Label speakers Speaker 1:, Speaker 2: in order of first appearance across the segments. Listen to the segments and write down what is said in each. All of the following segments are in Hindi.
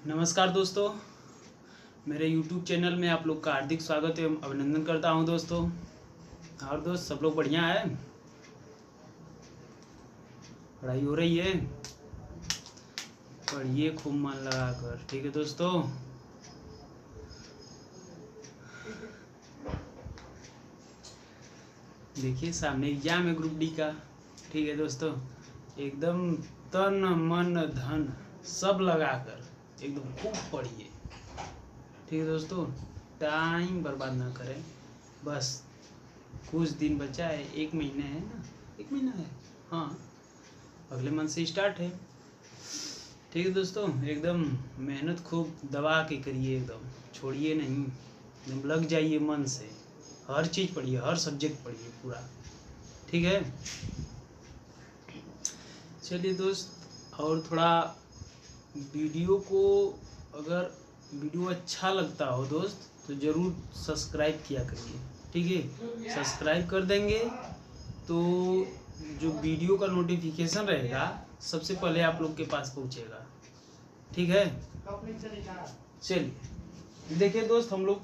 Speaker 1: नमस्कार दोस्तों, मेरे YouTube चैनल में आप लोग का हार्दिक स्वागत एवं अभिनंदन करता हूं दोस्तों। और दोस्त सब लोग बढ़िया है, पढ़ाई हो रही है, पढ़िए खूब मन लगा कर, ठीक है दोस्तों। देखिए सामने एग्जाम है ग्रुप डी का, ठीक है दोस्तों। एकदम तन मन धन सब लगा कर एकदम खूब पढ़िए, ठीक है दोस्तों। टाइम बर्बाद ना करें, बस कुछ दिन बचा है, 1 महीना है ना, 1 महीना है, हाँ अगले मंथ से स्टार्ट है, ठीक है दोस्तों। एकदम मेहनत खूब दबा के करिए, एकदम छोड़िए नहीं, एकदम लग जाइए मन से, हर चीज़ पढ़िए, हर सब्जेक्ट पढ़िए पूरा, ठीक है। चलिए दोस्त, और थोड़ा वीडियो को, अगर वीडियो अच्छा लगता हो दोस्त तो ज़रूर सब्सक्राइब किया करिए, ठीक है। सब्सक्राइब कर देंगे तो जो वीडियो का नोटिफिकेशन रहेगा सबसे पहले आप लोग के पास पहुंचेगा, ठीक है। चलिए देखिए दोस्त, हम लोग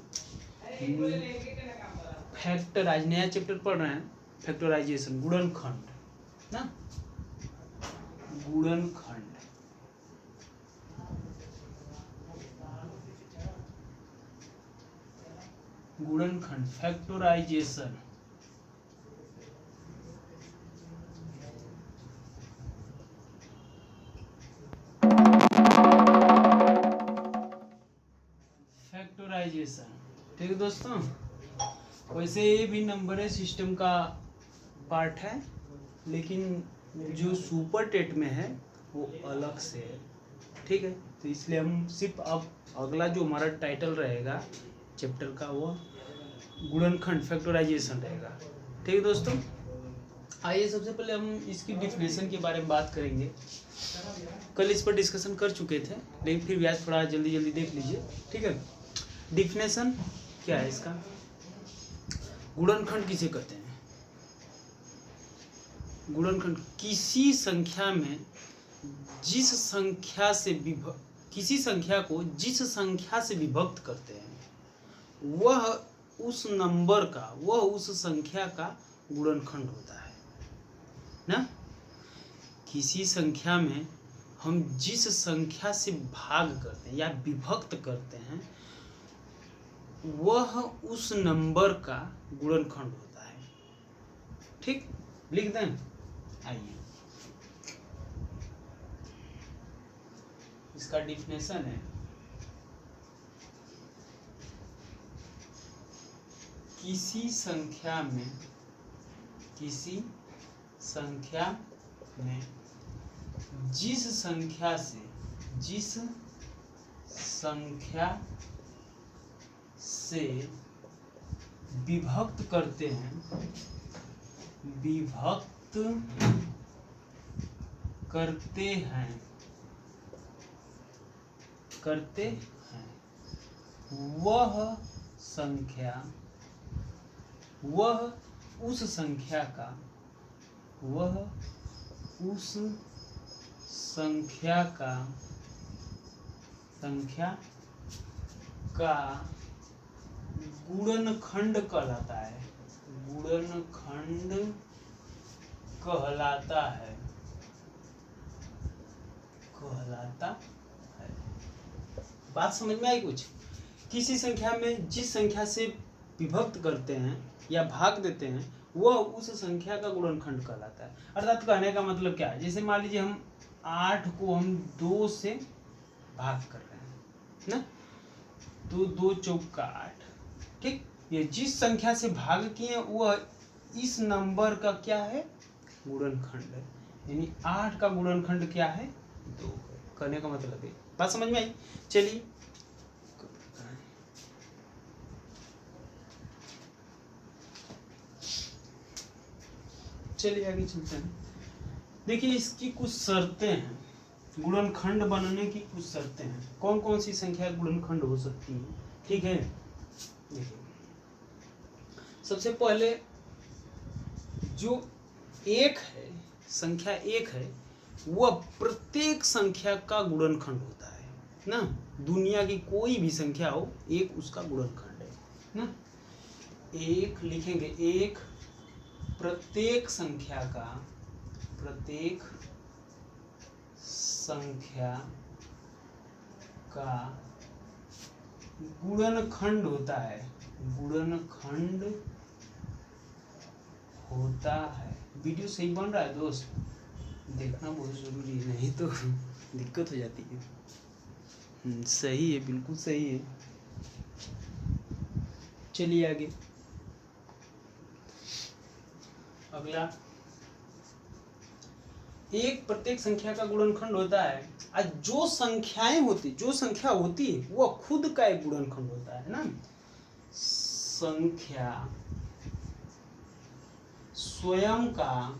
Speaker 1: फैक्टराइज नया चैप्टर पढ़ रहे हैं, फैक्टराइजेशन, गुणनखंड ना, गुणनखंड। गुणनखंड फैक्टराइजेशन, फैक्टराइजेशन, ठीक है दोस्तों। वैसे ये भी नंबर सिस्टम का पार्ट है, लेकिन जो सुपर टेट में है वो अलग से है, ठीक है। तो इसलिए हम सिर्फ अब अगला जो हमारा टाइटल रहेगा चैप्टर का वो गुणनखंड फैक्टराइजेशन रहेगा, ठीक है दोस्तों। आइए सबसे पहले हम इसकी डिफिनेशन के बारे में बात करेंगे। कल इस पर डिस्कशन कर चुके थे, लेकिन फिर भी आज थोड़ा जल्दी जल्दी देख लीजिए, ठीक है। डिफिनेशन क्या है इसका? गुणनखंड किसे कहते हैं? गुणनखंड किसी संख्या में जिस संख्या से किसी संख्या को जिस संख्या से विभक्त करते हैं वह उस नंबर का, वह उस संख्या का गुणनखंड होता है ना। किसी संख्या में हम जिस संख्या से भाग करते हैं या विभक्त करते हैं वह उस नंबर का गुणनखंड होता है, ठीक। लिख दें, आइए इसका डिफिनेशन है, किसी संख्या में जिस संख्या से विभक्त करते हैं वह उस संख्या का गुणनखंड कहलाता है, गुणनखंड कहलाता है। बात समझ में आई कुछ? किसी संख्या में जिस संख्या से विभक्त करते हैं या भाग देते हैं वह उस संख्या का गुणनखंड कहलाता है। अर्थात कहने का मतलब क्या है, जैसे मान लीजिए हम 8 को हम 2 से भाग कर रहे हैं ना, तो 2 चौका 8, ठीक। ये जिस संख्या से भाग किए वह इस नंबर का क्या है, गुणनखंड है। यानी 8 का गुणनखंड क्या है, 2 है। कहने का मतलब है, बात समझ में आई? चलिए आगे चलते हैं। देखिए इसकी कुछ शर्तें हैं, गुणनखंड बनने की कुछ शर्तें हैं। कौन कौन सी संख्या गुणनखंड हो सकती है, ठीक है। देखिए सबसे पहले जो एक है, संख्या 1 है, वह प्रत्येक संख्या का गुणनखंड होता है, ना, दुनिया की कोई भी संख्या हो, एक उसका गुणनखंड है ना। एक लिखेंगे, एक प्रत्येक संख्या का गुणनखंड होता है, गुणनखंड होता है। वीडियो सही बन रहा है दोस्त, देखना बहुत जरूरी है, नहीं तो दिक्कत हो जाती है। सही है, बिल्कुल सही है। चलिए आगे, अगला, एक प्रत्येक संख्या का गुणनखंड होता है। आज जो संख्या होती है वो खुद का एक गुणनखंड होता है ना। संख्या स्वयं का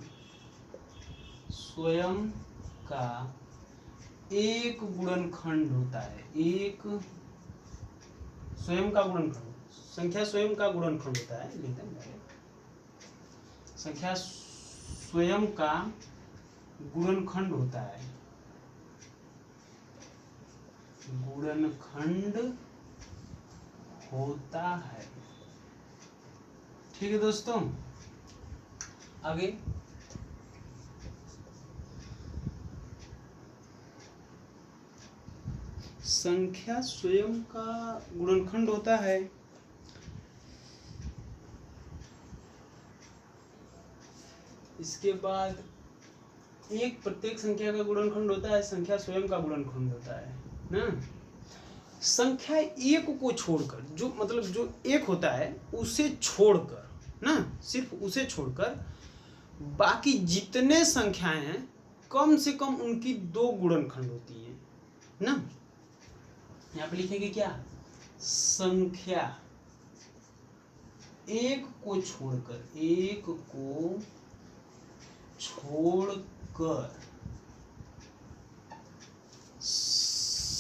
Speaker 1: एक गुणनखंड होता है। एक स्वयं का गुणनखंड, संख्या स्वयं का गुणनखंड होता है। संख्या स्वयं का गुणनखंड होता है, गुणनखंड होता है। ठीक है दोस्तों, आगे, संख्या स्वयं का गुणनखंड होता है। इसके बाद एक प्रत्येक संख्या का गुणनखंड होता है, संख्या स्वयं का गुणनखंड होता है ना। संख्या एक को छोड़कर, जो मतलब जो एक होता है उसे छोड़कर ना, सिर्फ उसे छोड़कर बाकी जितने संख्याएं हैं कम से कम उनकी दो गुणनखंड होती हैं ना। यहाँ पे लिखेंगे क्या, संख्या एक को छोड़कर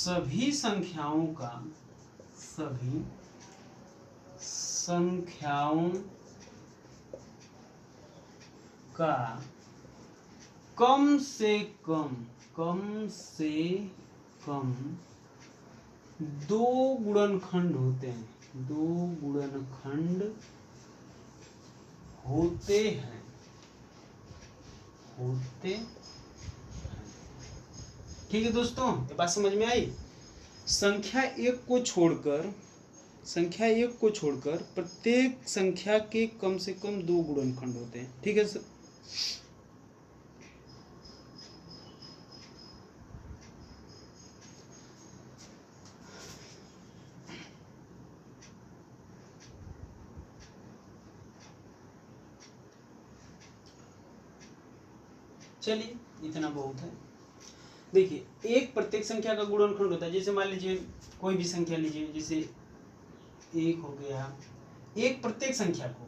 Speaker 1: सभी संख्याओं का कम से कम दो गुणनखंड होते हैं, दो गुणनखंड होते हैं। ठीक है दोस्तों, ये बात समझ में आई। संख्या एक को छोड़कर प्रत्येक संख्या के कम से कम दो गुणनखंड होते हैं। ठीक है सर, चलिए इतना बहुत है। देखिए, एक प्रत्येक संख्या का गुणनखंड होता है। जैसे मान लीजिए कोई भी संख्या लीजिए, जैसे एक हो गया, एक प्रत्येक संख्या को,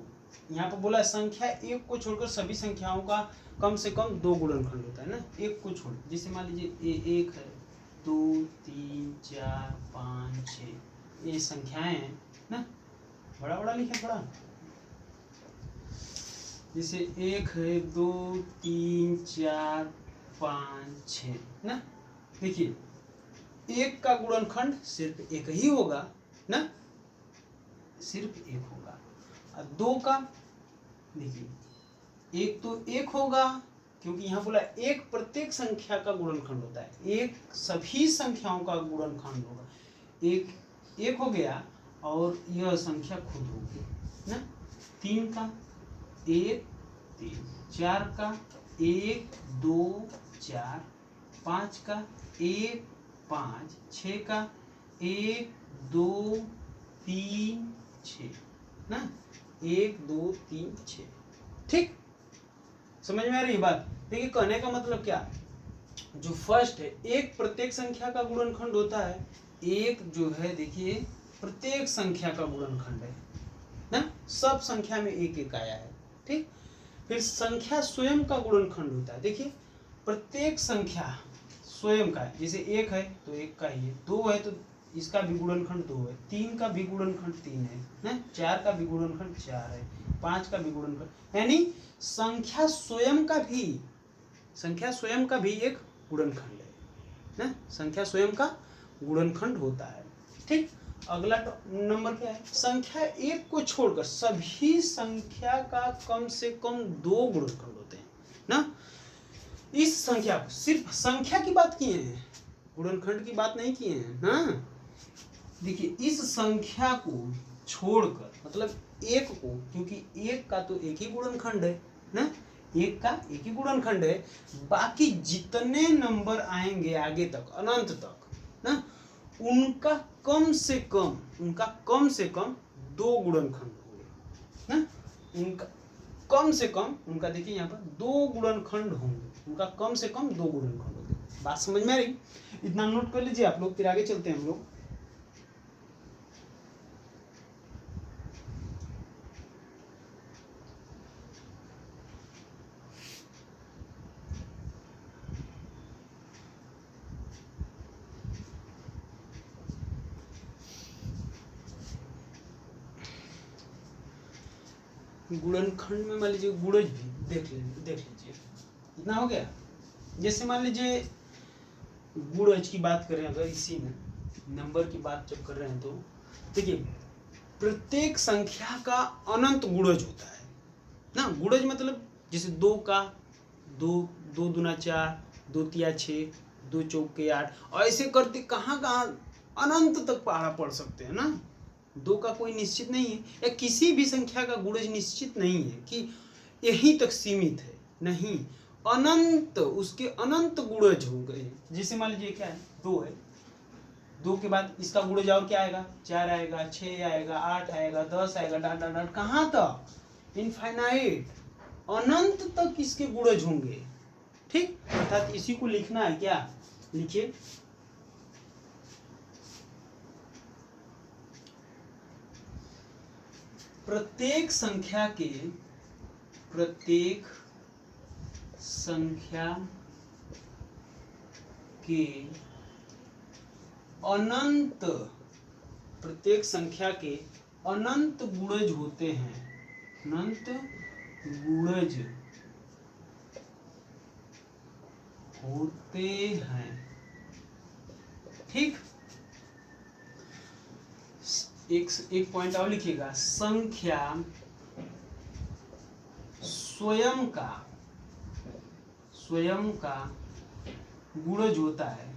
Speaker 1: यहाँ पर बोला संख्या एक को छोड़कर सभी संख्याओं का कम से कम दो गुणनखंड होता है ना, एक को छोड़। जैसे मान लीजिए एक है, 2 3 4 5 6, ये संख्याएं हैं ना, बड़ा लिखे बड़ा। जैसे एक है, 2 3 4 5 6 ना। देखिए, एक का गुणनखंड सिर्फ एक ही होगा ना, सिर्फ एक होगा। और दो का, देखिए एक तो एक होगा, क्योंकि यहाँ बोला एक प्रत्येक संख्या का गुणनखंड होता है, एक सभी संख्याओं का गुणनखंड होगा। एक हो गया और यह संख्या खुद होगी ना। 3 का 1 3, 4 का 1 2 4, 5 का 1 5, 6 का 1 2 3 6 ना, 1 2 3 6। ठीक, समझ में आ रही बात। देखिए, कहने का मतलब क्या, जो फर्स्ट है, एक प्रत्येक संख्या का गुणनखंड होता है। एक जो है, देखिए प्रत्येक संख्या का गुणनखंड है ना, सब संख्या में एक एक आया है। ठीक, फिर संख्या स्वयं का गुणनखंड होता है। देखिए, प्रत्येक संख्या स्वयं का है। जैसे एक है तो एक का ही है, 2 है तो इसका भी गुणनखंड 2 है, 3 का भी गुणनखंड 3 है ना, 4 का भी गुणनखंड 4 है, 5 का भी गुणनखंड, यानी संख्या स्वयं का भी एक गुणनखंड है ना, संख्या स्वयं का गुणनखंड होता है। ठीक, अगला नंबर क्या है, संख्या एक को छोड़कर सभी संख्या का कम से कम 2 गुणनखंड होते हैं ना। इस संख्या को, सिर्फ संख्या की बात किए हैं, गुणनखंड की बात नहीं किए हैं ना। देखिए इस संख्या को छोड़कर, मतलब एक को, क्योंकि एक का तो एक ही गुणनखंड है ना, एक का एक ही गुणनखंड है, बाकी जितने नंबर आएंगे आगे तक अनंत तक ना, उनका कम से कम 2 गुणनखंड होंगे ना। उनका कम से कम, उनका देखिए यहाँ पर 2 गुणनखंड होंगे, उनका कम से कम 2 गुणनखंड होंगे। बात समझ में आ रही? इतना नोट कर लीजिए आप लोग, फिर आगे चलते हैं हम लोग। गुणनखंड में मान लीजिए गुणज भी देख लीजिए, इतना हो गया। जैसे मान लीजिए गुणज की बात करें, अगर इसी में नंबर की बात जब कर रहे हैं तो देखिए प्रत्येक संख्या का अनंत गुणज होता है ना। गुणज मतलब जैसे 2 का 2, 2 दूना 4, 2 तिया 6, 2 चौके 8, ऐसे करते कहाँ अनंत तक पहाड़ा पढ़ सकते हैं ना। 2 का कोई निश्चित नहीं है, या किसी भी संख्या का गुणज निश्चित नहीं है कि यहीं तक सीमित है, नहीं, अनंत, उसके अनंत गुणज हो गए। जैसे मान लीजिए क्या है, 2 है, 2 के बाद इसका गुणज और क्या आएगा, 4 आएगा, 6 आएगा, 8 आएगा, 10 आएगा, डाट डाट डाट कहाँ तक, इनफाइनाइट, अनंत तक इसके गुणज होंगे। ठीक, अर्थात इसी को लिखना है, क्या लिखिए, प्रत्येक संख्या के अनंत गुणज होते हैं, अनंत गुणज होते हैं। ठीक, एक पॉइंट और लिखिएगा, संख्या स्वयं का गुणज होता है,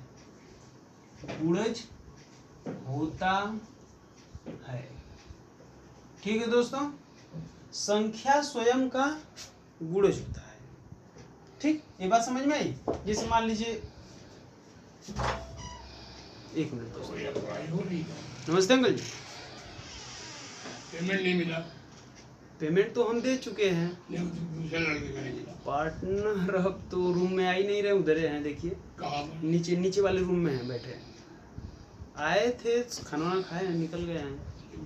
Speaker 1: गुणज होता है। ठीक है दोस्तों, संख्या स्वयं का गुणज होता है। ठीक, ये बात समझ में आई? जैसे मान लीजिए, एक मिनट दोस्तों, नमस्ते अंकल जी।
Speaker 2: पेमेंट नहीं मिला?
Speaker 1: पेमेंट तो हम दे चुके हैं।
Speaker 2: दूसरे लड़के का नहीं मिला।
Speaker 1: पार्टनर अब तो रूम में आ ही नहीं रहे, उधर हैं, देखिए
Speaker 2: कहाँ पर?
Speaker 1: नीचे वाले रूम में हैं बैठे। आए थे, खाना खाए, निकल गए हैं।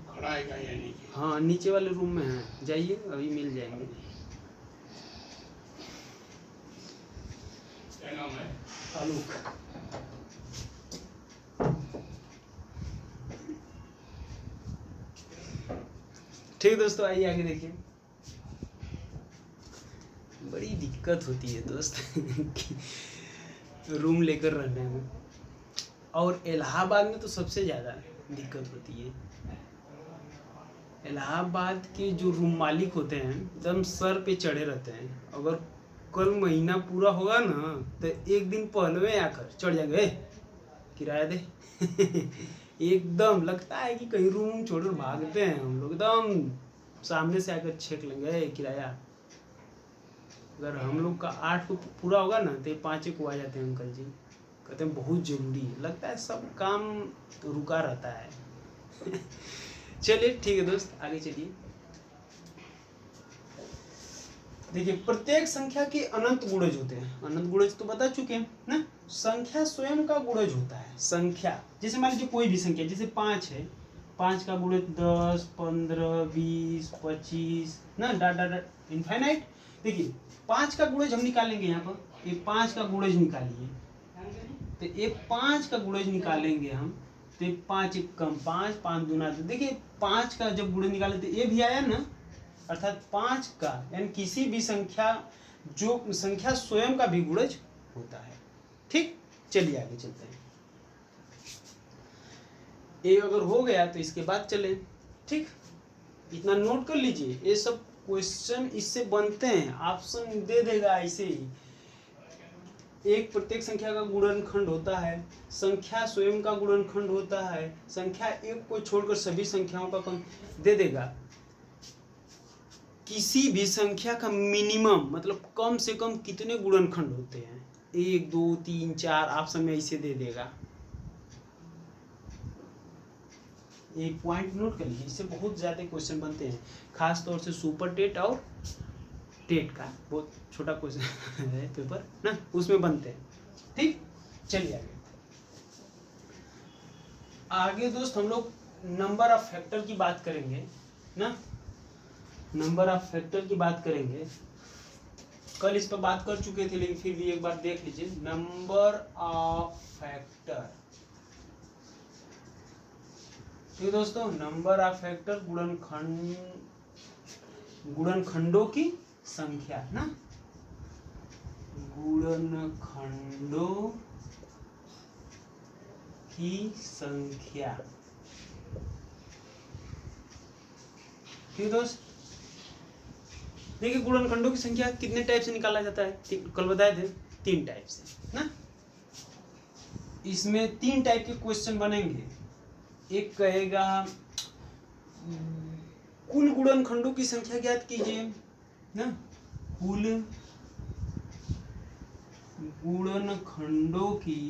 Speaker 2: खड़ा है क्या या नीचे?
Speaker 1: हाँ, नीचे वाले रूम में हैं, जाइए अभी मिल जाएंगे।
Speaker 2: क्या नाम है?
Speaker 1: आलोक। ठीक दोस्तों, आइए आगे देखिए। बड़ी दिक्कत होती है दोस्त रूम लेकर रहने में, और इलाहाबाद में तो सबसे ज़्यादा दिक्कत होती है। इलाहाबाद के जो रूम मालिक होते हैं एकदम सर पे चढ़े रहते हैं। अगर कल महीना पूरा होगा ना तो एक दिन पहले आकर चढ़ जाएंगे, किराया दे एकदम लगता है कि कहीं रूम छोड़कर भागते हैं हम लोग, एकदम सामने से आकर छेक लेंगे किराया। अगर हम लोग का 8 को पूरा होगा ना तो 5 को आ जाते हैं अंकल जी, कहते हैं बहुत जरूरी है। लगता है सब काम रुका रहता है चलिए ठीक है दोस्त, आगे चलिए। देखिए प्रत्येक संख्या के अनंत गुणज होते हैं। अनंत गुणज तो बता चुके हैं ना। संख्या स्वयं का गुणज होता है। संख्या जैसे मान लीजिए कोई भी संख्या, जैसे 5 है, 5 का गुणज 10, 15, 20, 25 ना, डॉट डॉट डॉट इनफाइनाइट। देखिए 5 का गुणज हम निकालेंगे, यहाँ पर ये 5 का गुणज निकालिए, तो ये 5 का गुणज निकालेंगे हम, तो 5 एक कम 5, 5 दूना, तो देखिए 5 का जब गुणज निकाले तो ये भी आया ना, अर्थात 5 का यानी किसी भी संख्या, जो संख्या स्वयं का भी गुणज होता है। ठीक, चलिए आगे चलते हैं। ए अगर हो गया तो इसके बाद चलें। ठीक, इतना नोट कर लीजिए, ये सब क्वेश्चन इससे बनते हैं, ऑप्शन दे देगा ऐसे ही। एक प्रत्येक संख्या का गुणनखंड होता है, संख्या स्वयं का गुणनखंड होता है, संख्या एक को छोड़कर सभी संख्याओं का दे देगा। किसी भी संख्या का मिनिमम मतलब कम से कम कितने गुणनखंड होते हैं, 1 2 3 4 ऑप्शन में ऐसे दे देगा। एक पॉइंट नोट कर लीजिए, इससे बहुत ज्यादा क्वेश्चन बनते हैं, खास तौर से सुपर टेट और टेट का बहुत छोटा क्वेश्चन है पेपर ना, उसमें बनते हैं। ठीक, चलिए आगे। आगे दोस्त हम लोग नंबर ऑफ फैक्टर की बात करेंगे ना, नंबर ऑफ फैक्टर की बात करेंगे। कल इस पर बात कर चुके थे, लेकिन फिर भी एक बार देख लीजिए। नंबर ऑफ फैक्टर, ठीक दोस्तों, नंबर ऑफ फैक्टर गुणनखंडों की संख्या ना, गुणनखंडों की संख्या। ठीक दोस्त, देखिए गुणनखंडों की संख्या कितने टाइप से निकाला जाता है, कल बताए थे 3 टाइप से ना। इसमें 3 टाइप के क्वेश्चन बनेंगे। एक कहेगा कुल गुणनखंडों की संख्या ज्ञात कीजिए ना, कुल गुणनखंडों की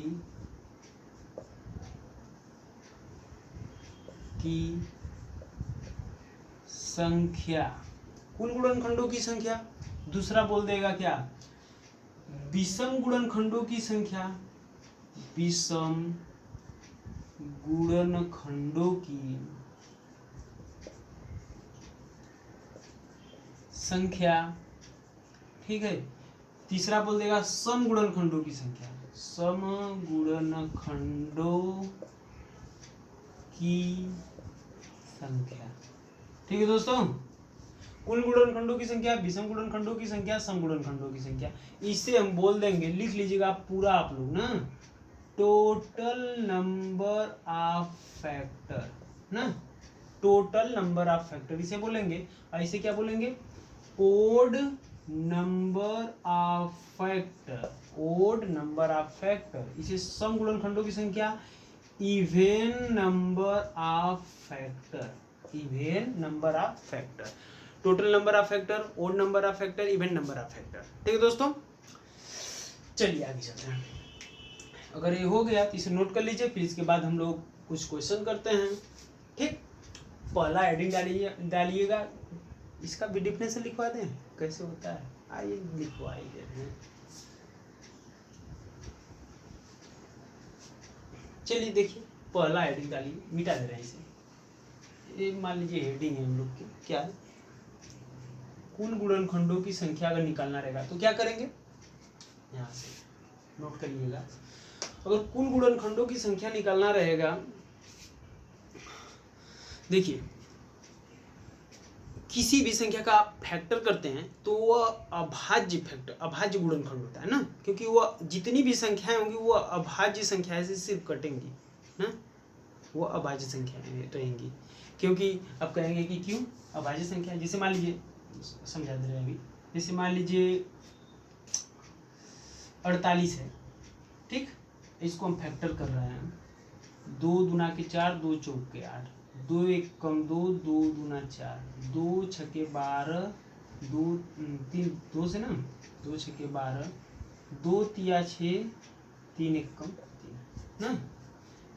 Speaker 1: संख्या, कुल गुणनखंडों की संख्या। दूसरा बोल देगा क्या, विषम गुणनखंडों की संख्या, विषम गुणनखंडों की संख्या। ठीक है, तीसरा बोल देगा सम गुणनखंडों की संख्या, सम गुणनखंडों की संख्या। ठीक है दोस्तों, कुल गुणनखंडों की संख्या, विषम गुणनखंडों की संख्या, सम गुणनखंडों की संख्या। इसे हम बोल देंगे, लिख लीजिएगा आप पूरा आप लोग ना, टोटल नंबर ऑफ फैक्टर ना, टोटल नंबर ऑफ फैक्टर इसे बोलेंगे। ऐसे क्या बोलेंगे, odd number of factor, odd number of factor. इसे सम गुणनखंडों की संख्या, even number of factor, even number of factor. Total number of factor, odd number of factor, even number of factor. ठीक है दोस्तों, चलिए आगे चलते हैं। अगर ये हो गया तो इसे नोट कर लीजिए, फिर इसके बाद हम लोग कुछ क्वेश्चन करते हैं। ठीक, पहला हेडिंग डालिएगा, इसका भी डिफिनेशन लिखवा दें कैसे होता है, आइए लिखवाई देते हैं। चलिए देखिए, पहला हेडिंग डालिए, मिटा दे रहे हैं इसे। ये मान लीजिए हेडिंग है हम लोग की, क्या है, कुल गुणनखंडों की संख्या अगर निकालना रहेगा तो क्या करेंगे, यहाँ से नोट करिएगा। अगर कुल गुणनखंडों की संख्या निकालना रहेगा, देखिए किसी भी संख्या का आप फैक्टर करते हैं तो वह अभाज्य फैक्टर, अभाज्य गुणनखंड होता है ना, क्योंकि वह जितनी भी संख्याएं होंगी वो अभाज्य संख्याएं से सिर्फ कटेंगी ना, वो अभाज्य संख्याएं रहेंगी। क्योंकि अब कहेंगे कि क्यों अभाज्य संख्या, जैसे मान लीजिए, समझा दे रहे हैं अभी, जैसे मान लीजिए 48 है, ठीक, इसको हम फैक्टर कर रहे हैं, 2 दूना के 4, 2 चौक के 8, 2 एक कम 2, 2 दूना 4, 2 छके 12, 2 3 2 से ना, 2 छके 12, 2 तिया 6, 3 एक कम 3 ना।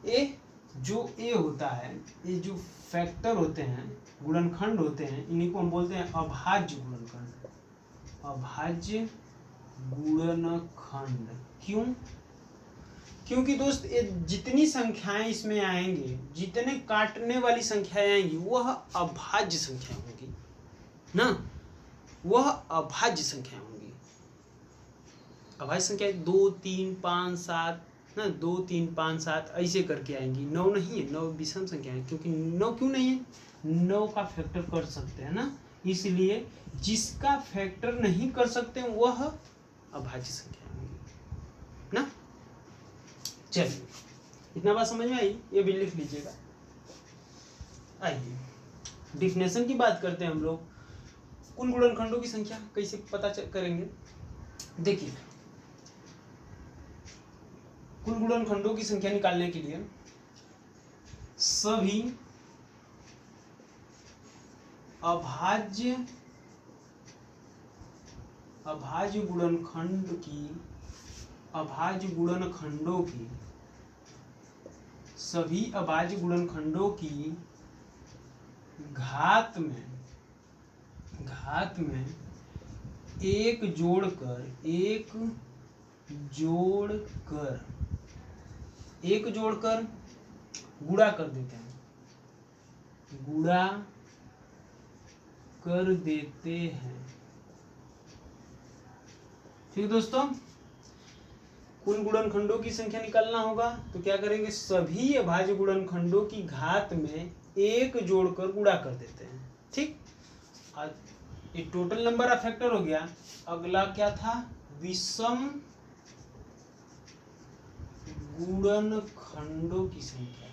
Speaker 1: ये जो ए होता है, ये जो फैक्टर होते हैं, गुणनखंड होते हैं, इन्हीं को हम बोलते हैं अभाज्य गुणनखंड, अभाज्य गुणनखंड। क्यों, क्योंकि दोस्त ये जितनी संख्याएं इसमें आएंगी, जितने काटने वाली संख्याएं आएंगी वह अभाज्य संख्या होंगी ना, वह अभाज्य संख्या होंगी। अभाज्य संख्या 2 3 5 7 ना, 2 3 5 7 ऐसे करके आएंगी। 9 नहीं है, 9 विषम संख्या है, क्योंकि 9 क्यों नहीं है, 9 का फैक्टर कर सकते हैं ना, इसलिए जिसका फैक्टर नहीं कर सकते वह अभाज्य संख्या होंगी ना। चलिए, इतना बात समझ में आई, ये भी लिख लीजिएगा। आइए डिफिनेशन की बात करते हैं हम लोग। कुल गुणनखंडों की संख्या कैसे पता करेंगे? देखिए, कुल गुणनखंडों की संख्या निकालने के लिए सभी अभाज्य सभी अभाज्य गुणनखंडों की घात में एक जोड़कर गुणा कर देते हैं, ठीक दोस्तों। कुल गुणनखंडों की संख्या निकालना होगा तो क्या करेंगे? सभी अभाज्य गुणनखंडों की घात में एक जोड़कर गुणा कर देते हैं, ठीक। ये टोटल नंबर ऑफ फैक्टर हो गया। अगला क्या था? विषम गुणनखंडों की संख्या,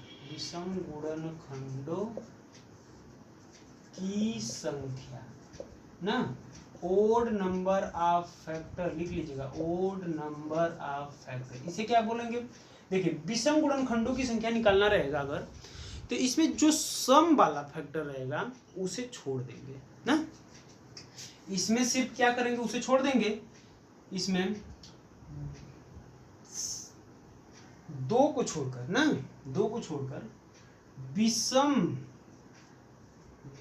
Speaker 1: ना। ओड नंबर ऑफ फैक्टर लिख लीजिएगा, ओड नंबर ऑफ फैक्टर। इसे क्या बोलेंगे? देखिए, विषम गुणनखंडों की संख्या निकालना रहेगा अगर, तो इसमें जो सम वाला फैक्टर रहेगा उसे छोड़ देंगे ना। इसमें सिर्फ क्या करेंगे? उसे छोड़ देंगे। इसमें दो को छोड़कर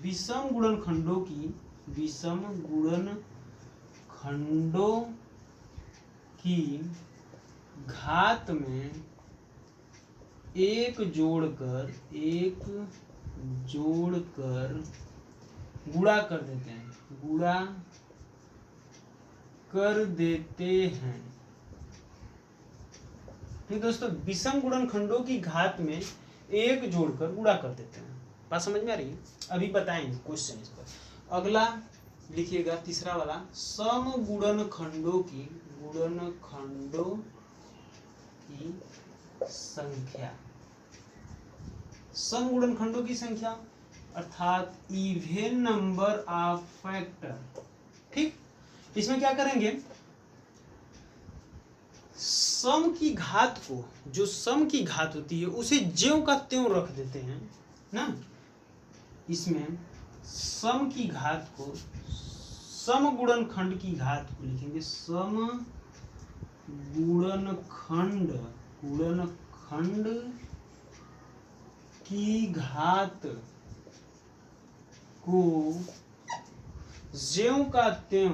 Speaker 1: विषम गुणनखंडों की घात में एक जोड़कर गुणा कर देते हैं, ठीक दोस्तों। विषम गुणनखंडों की घात में एक जोड़कर गुणा कर देते हैं। बात समझ में आ रही है? अभी बताएंगे क्वेश्चन इस पर। अगला लिखिएगा, तीसरा वाला, सम गुणनखंडों की संख्या। सम गुणनखंडों की संख्या अर्थात इवन नंबर ऑफ फैक्टर, ठीक। इसमें क्या करेंगे? सम की घात को, जो सम की घात होती है उसे ज्यों का त्यों रख देते हैं ना। इसमें सम की घात को, सम गुणनखंड की घात को लिखेंगे, सम गुणनखंड की घात को ज्यों का त्यों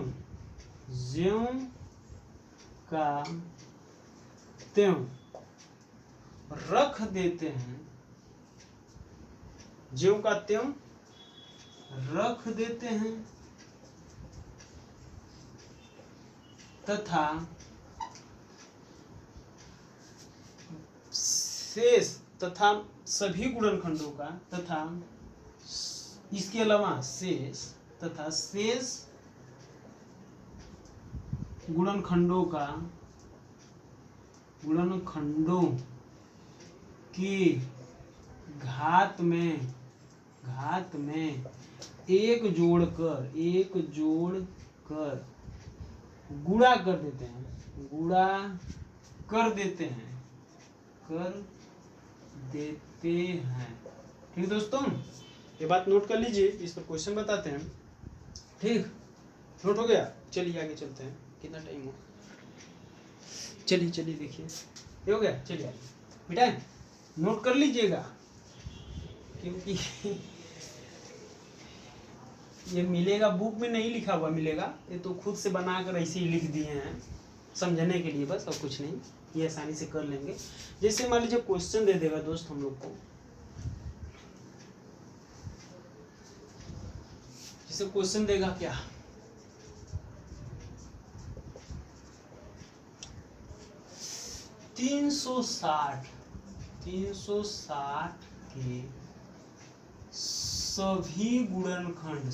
Speaker 1: रख देते हैं, ज्यों का त्यों रख देते हैं, तथा शेष, तथा सभी गुणनखंडों का, तथा इसके अलावा शेष गुणनखंडों की घात में एक जोड़कर गुणा कर देते हैं, ठीक दोस्तों। ये बात नोट कर लीजिए, इस पर क्वेश्चन बताते हैं, ठीक। नोट हो गया? चलिए आगे चलते हैं। कितना टाइम हो? चलिए देखिए, ये हो गया। चलिए आगे बेटा, नोट कर लीजिएगा, क्योंकि ये मिलेगा, बुक में नहीं लिखा हुआ मिलेगा, ये तो खुद से बनाकर ऐसे ही लिख दिए हैं समझने के लिए, बस और कुछ नहीं। ये आसानी से कर लेंगे। जैसे मान लीजिए क्वेश्चन दे देगा दोस्त हम लोग को, जैसे क्वेश्चन देगा क्या, 360 के सभी गुणनखंड,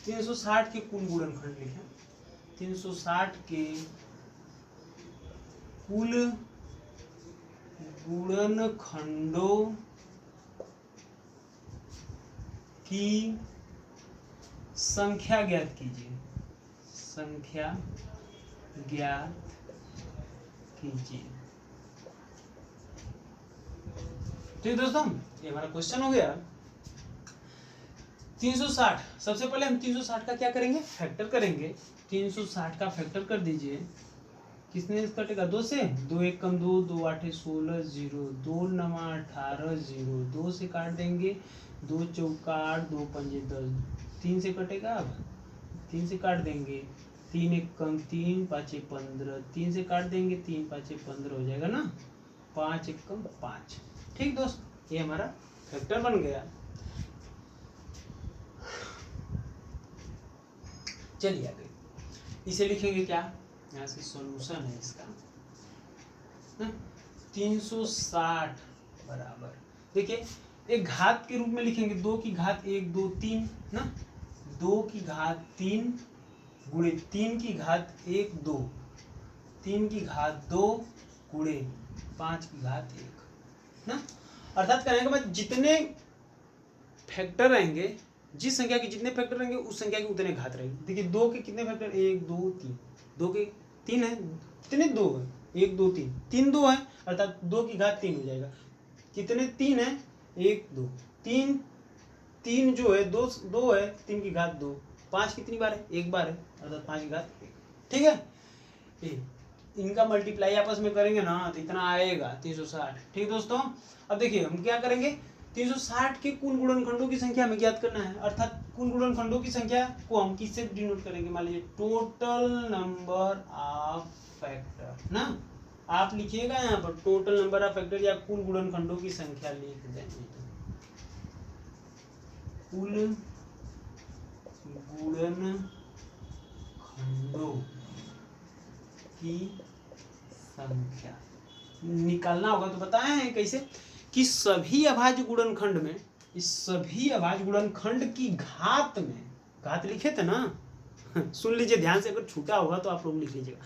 Speaker 1: 360 के कुल गुणनखंड लिखें, 360 के कुल गुणनखंडों की संख्या ज्ञात कीजिए, संख्या ज्ञात कीजिए। ठीक दोस्तों, ये हमारा क्वेश्चन हो गया। 360, सबसे पहले हम 360 का क्या करेंगे, फैक्टर करेंगे। 360 का फैक्टर कर दीजिए, किसने कटेगा, 2 से, 2 1 कम 2, 2 8 16 0, 2 9 18 0, 2 से काट देंगे, 2 चौका 8, 2 पंजे 10, 3 से कटेगा, अब 3 से काट देंगे, 3 1 कम 3, 5 15, 3 से काट देंगे, 3 5 15 हो जाएगा ना, 5 1 कम 5। ठीक दोस्त, ये हमारा फैक्टर बन गया। चलिए आगे, इसे लिखेंगे क्या, यहाँ से सॉल्यूशन है इसका, 360 बराबर, देखिए एक घात के रूप में लिखेंगे, 2 की घात 1 2 3 ना, 2 की घात 3 गुणे 3 की घात 1 2, 3 की घात 2 गुणे 5 की घात 1 ना, अर्थात कहने के बाद जितने फैक्टर रहेंगे, जिस संख्या के जितने फैक्टर रहेंगे उस संख्या के उतने घात रहेंगे। देखिए 2 के कितने फैक्टर, 1 2 3, 2 के 3 है, कितने 2 है, 1 2 3, 3 2 है, अर्थात 2 की घात 3 हो जाएगा। कितने 3 है, 1 2 3, 3 जो है 2 2 है, 3 की घात 2, 5 कितनी बार है, 1 बार है, अर्थात 5 की घात 1। ठीक है, इनका मल्टीप्लाई आपस में करेंगे ना तो इतना आएगा 360। ठीक दोस्तों, अब देखिए हम क्या करेंगे, 360 के कुल गुणनखंडों की संख्या हमें ज्ञात करना है, अर्थात कुल गुणनखंडों की संख्या को हम किससे डिनोट करेंगे, मान लीजिए टोटल नंबर ऑफ फैक्टर ना, आप लिखिएगा यहाँ पर टोटल नंबर ऑफ फैक्टर या कुल गुणनखंडों की संख्या लिख देंगे, कुल गुणनखंडों की संख्या निकालना होगा। तो बताए हैं कैसे कि सभी अभाज्य गुणनखंड में, इस सभी अभाज्य गुणनखंड की घात में, घात लिखे थे ना सुन लीजिए ध्यान से, अगर छूटा होगा तो आप लोग लिख लीजिएगा,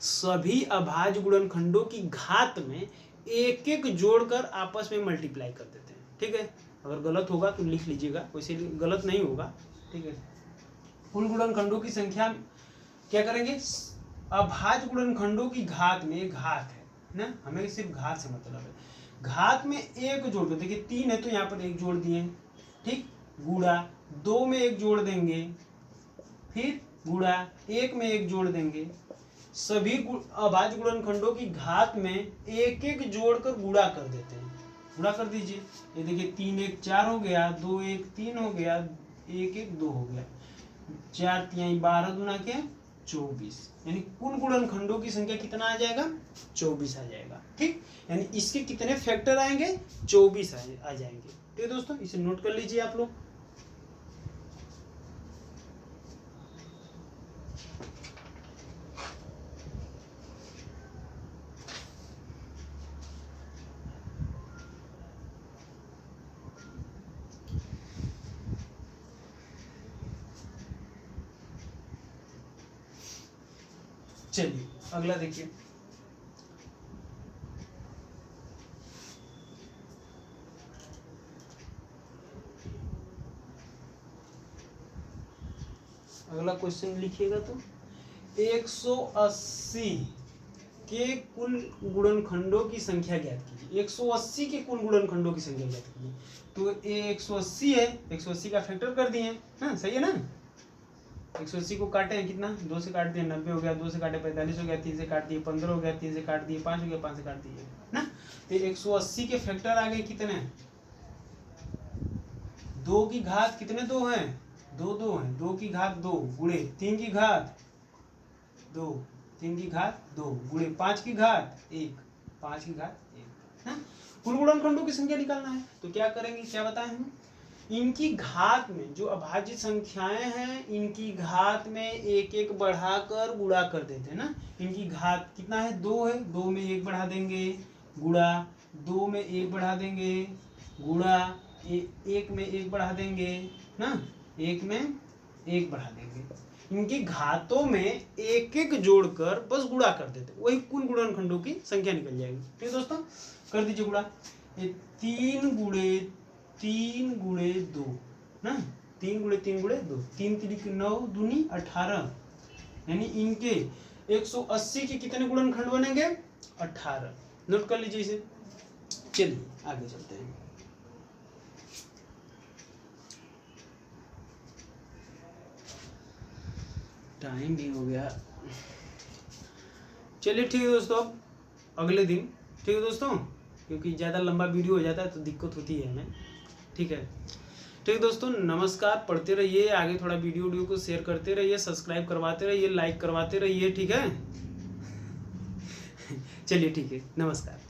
Speaker 1: सभी अभाज्य गुणनखंडों की घात में एक एक जोड़कर आपस में मल्टीप्लाई कर देते हैं। ठीक है, अगर गलत होगा तो लिख लीजिएगा, वैसे गलत नहीं होगा। ठीक है, कुल गुणनखंडों की संख्या क्या करेंगे, अभाज्य गुणनखंडों की घात में, एक घात है ना, हमें सिर्फ घात से मतलब है, घात में एक जोड़ दो, देखिए 3 है तो यहाँ पर एक जोड़ दिए, ठीक, गुणा 2 में एक जोड़ देंगे, फिर गुणा 1 में एक जोड़ देंगे, सभी अभाज्य गुणनखंडों की घात में एक एक जोड़कर गुणा कर देते हैं। गुणा कर दीजिए, ये देखिए 3 1 4 हो गया, 2 1 3 हो गया, 1 1 2 हो गया, 4 3 12 गुना के 24, यानी कुल गुणनखंडों की संख्या कितना आ जाएगा, 24 आ जाएगा। ठीक, यानी इसके कितने फैक्टर आएंगे, 24 आ जाएंगे। ठीक दोस्तों, इसे नोट कर लीजिए आप लोग। चलिए अगला देखिए, अगला क्वेश्चन लिखिएगा तो 180 के कुल गुणनखंडों की संख्या ज्ञात कीजिए। 180 के कुल गुणनखंडों की संख्या ज्ञात कीजिए। तो ये 180 है, 180 का फैक्टर कर दिए, हाँ सही है ना, 180 को काटे हैं कितना, 2 से काट दिए 90 हो गया, 2 से काटे 45 हो गया, 3 से काट दिए 15 हो गया, 3 से काट दिए 5 हो गया, 5 से काट दिए ना। तो 180 के फैक्टर आ गए कितने, 2 की घात कितने 2 हैं, 2 2 हैं, 2 की घात 2 गुणे 3 की घात 2, 3 की घात 2 गुणे 5 की घात 1, 5 की घात 1 ना। कुल गुणनखंडों की संख्या निकालना है, तो क्या करेंगे, क्या बताएं हम, इनकी घात में जो अभाज्य संख्याएं हैं, इनकी घात में एक एक बढ़ाकर गुणा कर देते हैं ना। इनकी घात कितना है, 2 है, 2 में 1 बढ़ा देंगे, गुणा 2 में 1 बढ़ा देंगे, गुणा 1 में 1 बढ़ा देंगे ना, 1 में 1 बढ़ा देंगे, इनकी घातों में एक एक जोड़कर बस गुणा कर देते, वही कुल गुणनखंडों की संख्या निकल जाएगी। ठीक है दोस्तों, कर दीजिए गुणा। ये 3 गुणे 2 ना, 3 गुणे 3 गुणे 2, 3 3 9 दूनी 18, यानी इनके 180 के कितने गुणनखंड बनेंगे? 18। नोट कर लीजिए इसे। चलिए आगे चलते हैं। टाइम भी हो गया। चलिए ठीक है दोस्तों, अब अगले दिन, ठीक है दोस्तों, क्योंकि ज़्यादा लंबा वीडियो हो जाता है तो दिक्कत होती है हमें। ठीक है, ठीक है दोस्तों, नमस्कार। पढ़ते रहिए, आगे थोड़ा वीडियो को शेयर करते रहिए, सब्सक्राइब करवाते रहिए, लाइक करवाते रहिए। ठीक है चलिए ठीक है, नमस्कार।